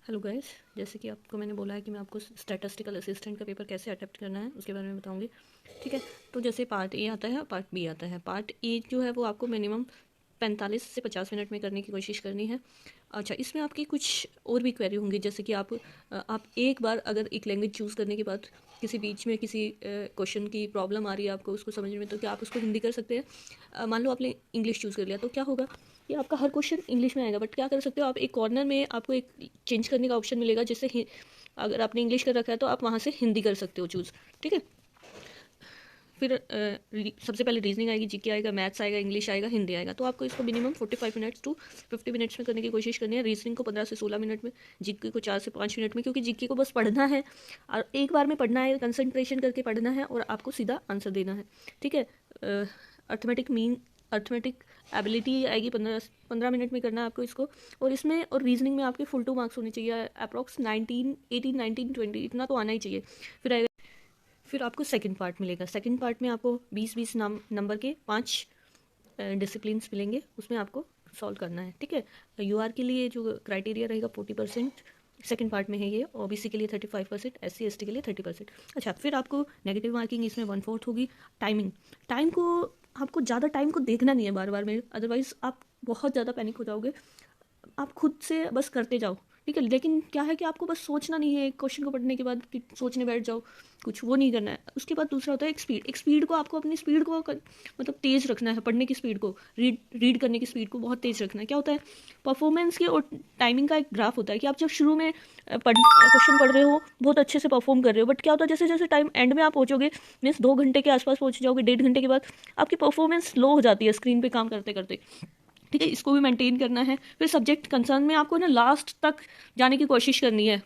Hello guys, जैसे कि आपको मैंने बोला है कि मैं आपको स्टैटिस्टिकल असिस्टेंट का पेपर कैसे अटेम्प्ट करना है उसके बारे में बताऊंगी। ठीक है, तो जैसे पार्ट ए आता है, पार्ट बी आता है। पार्ट ए जो है वो आपको मिनिमम 45 से 50 मिनट में करने की कोशिश करनी है। अच्छा, इसमें आपकी कुछ और भी क्वेरी होंगी, जैसे कि आप एक बार अगर एक लैंग्वेज चूज़ करने के बाद किसी बीच में किसी क्वेश्चन की प्रॉब्लम आ रही है आपको उसको समझने में, तो क्या आप उसको हिंदी कर सकते हैं? मान लो आपने इंग्लिश चूज़ कर लिया, तो क्या होगा, ये आपका हर क्वेश्चन इंग्लिश में आएगा, बट क्या कर सकते हो आप, एक कॉर्नर में आपको एक चेंज करने का ऑप्शन मिलेगा, जिससे अगर आपने इंग्लिश कर रखा है तो आप वहाँ से हिंदी कर सकते हो चूज़। ठीक है, फिर सबसे पहले रीजनिंग आएगी, जीके आएगा, मैथ्स आएगा, इंग्लिश आएगा, हिंदी आएगा। तो आपको इसको मिनिमम 45 मिनट्स टू 50 मिनट्स में करने की कोशिश करनी है। रीजनिंग को 15 से 16 मिनट में, जीके को 4 से 5 मिनट में, क्योंकि जीके को बस पढ़ना है और एक बार में पढ़ना है, कंसंट्रेशन करके पढ़ना है और आपको सीधा आंसर देना है। ठीक है, अर्थमेटिक एबिलिटी आएगी, 15 मिनट में करना है आपको इसको। और इसमें और रीजनिंग में आपके फुल 2 मार्क्स होने चाहिए, अप्रॉक्स 19 इतना तो आना ही चाहिए। फिर आपको सेकंड पार्ट मिलेगा। सेकंड पार्ट में आपको 20-20 नंबर के 5 डिसिप्लिन्स मिलेंगे, उसमें आपको सॉल्व करना है। ठीक है, यूआर के लिए जो क्राइटेरिया रहेगा 40% सेकंड पार्ट में है ये, ओबीसी के लिए 35%, एससी एसटी के लिए 30%। अच्छा, फिर आपको नेगेटिव मार्किंग इसमें 1/4 होगी। टाइम को आपको ज़्यादा टाइम को देखना नहीं है बार बार में, अदरवाइज आप बहुत ज़्यादा पैनिक हो जाओगे। आप खुद से बस करते जाओ। ठीक है, लेकिन क्या है कि आपको बस सोचना नहीं है एक क्वेश्चन को पढ़ने के बाद कि सोचने बैठ जाओ, कुछ वो नहीं करना है। उसके बाद दूसरा होता है एक स्पीड को आपको अपनी स्पीड को मतलब तेज़ रखना है। पढ़ने की स्पीड को, रीड करने की स्पीड को बहुत तेज़ रखना है। क्या होता है, परफॉर्मेंस की और टाइमिंग का एक ग्राफ होता है कि आप जब शुरू में क्वेश्चन पढ़ रहे हो बहुत अच्छे से परफॉर्म कर रहे हो, बट क्या होता है जैसे जैसे टाइम एंड में आप पहुँचोगे, मीन्स 2 घंटे के आसपास पहुँच जाओगे, 1.5 घंटे के बाद आपकी परफॉर्मेंस लो हो जाती है स्क्रीन पे काम करते करते। ठीक है, इसको भी मेंटेन करना है। फिर सब्जेक्ट कंसर्न में आपको ना लास्ट तक जाने की कोशिश करनी है,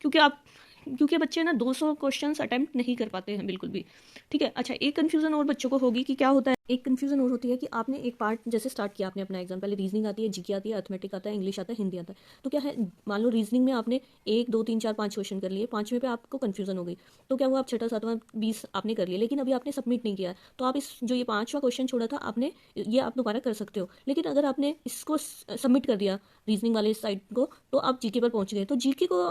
क्योंकि बच्चे ना 200 क्वेश्चंस अटेम्प्ट नहीं कर पाते हैं बिल्कुल भी। ठीक है, अच्छा, एक कन्फ्यूज़न और बच्चों को होगी कि क्या होता है, एक कन्फ्यूज़न और होती है कि आपने एक पार्ट जैसे स्टार्ट किया आपने अपना एग्जाम, पहले रीजनिंग आती है, जीके आती है, अर्थमेटिक आता है, इंग्लिश आता है, हिंदी आता है। तो क्या है, मान लो रीजनिंग में आपने 1 2 3 4 5 क्वेश्चन कर लिए, 5वें पे आपको कन्फ्यूज़न हो गई, तो क्या हुआ, आप छठा सातवां 20 आपने कर लिया, लेकिन अभी आपने सबमिट नहीं किया। तो आप इस जो ये 5वां क्वेश्चन छोड़ा था आपने, ये आप दोबारा कर सकते हो। लेकिन अगर आपने इसको सबमिट कर दिया रीजनिंग वाले साइड को, तो आप जीके पर पहुंच गए। तो जीके को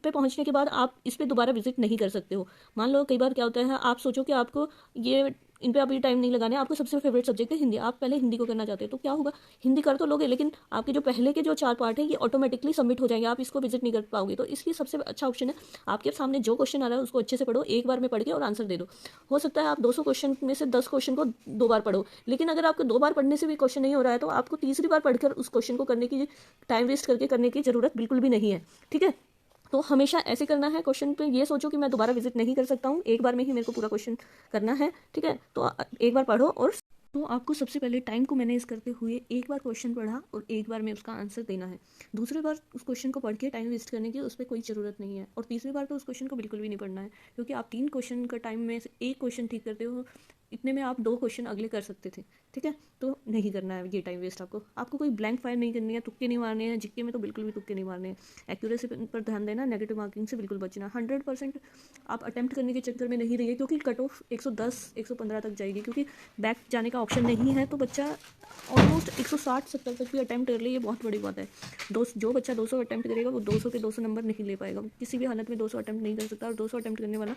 पे पहुंचने के बाद आप इस पे दोबारा विजिट नहीं कर सकते हो। मान लो कई बार क्या होता है, आप सोचो कि आपको ये इन पे अभी टाइम नहीं लगाना है, आपको सबसे फेवरेट सब्जेक्ट है हिंदी, आप पहले हिंदी को करना चाहते हो, तो क्या होगा, हिंदी कर तो लोगे, लेकिन आपके जो पहले के जो 4 पार्ट है ये ऑटोमेटिकली सबमिट हो जाएंगे, आप इसको विजिट नहीं कर पाओगे। तो इसलिए सबसे अच्छा ऑप्शन है, आपके सामने जो क्वेश्चन आ रहा है उसको अच्छे से पढ़ो, एक बार में पढ़ के और आंसर दे दो। हो सकता है आप 200 क्वेश्चन में से 10 क्वेश्चन को 2 बार पढ़ो, लेकिन अगर आपको 2 बार पढ़ने से भी क्वेश्चन नहीं हो रहा है, तो आपको तीसरी बार पढ़कर उस क्वेश्चन को करने की, टाइम वेस्ट करके करने की जरूरत बिल्कुल भी नहीं है। ठीक है, तो हमेशा ऐसे करना है, क्वेश्चन पे ये सोचो कि मैं दोबारा विजिट नहीं कर सकता हूँ, एक बार में ही मेरे को पूरा क्वेश्चन करना है। ठीक है, तो एक बार पढ़ो। और तो आपको सबसे पहले टाइम को मैनेज करते हुए एक बार क्वेश्चन पढ़ा और एक बार में उसका आंसर देना है। दूसरी बार उस क्वेश्चन को पढ़ के टाइम वेस्ट करने की उस पर कोई ज़रूरत नहीं है। और तीसरी बार तो उस क्वेश्चन को बिल्कुल भी नहीं पढ़ना है, क्योंकि आप 3 क्वेश्चन का टाइम में से एक क्वेश्चन ठीक करते हो, इतने में आप 2 क्वेश्चन अगले कर सकते थे। ठीक है, तो नहीं करना है ये टाइम वेस्ट। आपको कोई ब्लैंक फायर नहीं करनी है, तुक्के नहीं मारने हैं, जीके में तो बिल्कुल भी तुक्के नहीं मारने हैं। एक्यूरेसी पर ध्यान देना, नेगेटिव मार्किंग से बिल्कुल बचना। 100% आप अटेम्प्ट करने के चक्कर में नहीं रहिए, क्योंकि कट ऑफ 110 115 तक जाएगी, क्योंकि बैक जाने का ऑप्शन नहीं है। तो बच्चा ऑलमोस्ट 160-70 तक भी अटैम्प्ट कर ले, ये बहुत बड़ी बात है। जो बच्चा 200 अटैम्प्ट करेगा वो 200 के 200 नंबर नहीं ले पाएगा, किसी भी हालत में 200 अटैम्प्ट नहीं कर सकता। और 200 अटैम्प्ट करने वाला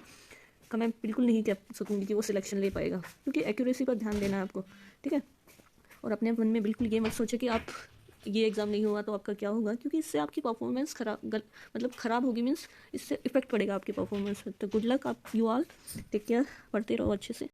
का मैं बिल्कुल नहीं कह सकूँगी कि वो सिलेक्शन ले पाएगा, क्योंकि एक्यूरेसी पर ध्यान देना है आपको। ठीक है, और अपने मन में बिल्कुल ये मत सोचे कि आप ये एग्ज़ाम नहीं हुआ तो आपका क्या होगा, क्योंकि इससे आपकी परफॉर्मेंस मतलब ख़राब होगी, मीन्स इससे इफेक्ट पड़ेगा आपकी परफॉर्मेंस पे। तो गुड लक, आप यू ऑल टेक केयर, पढ़ते रहो अच्छे से।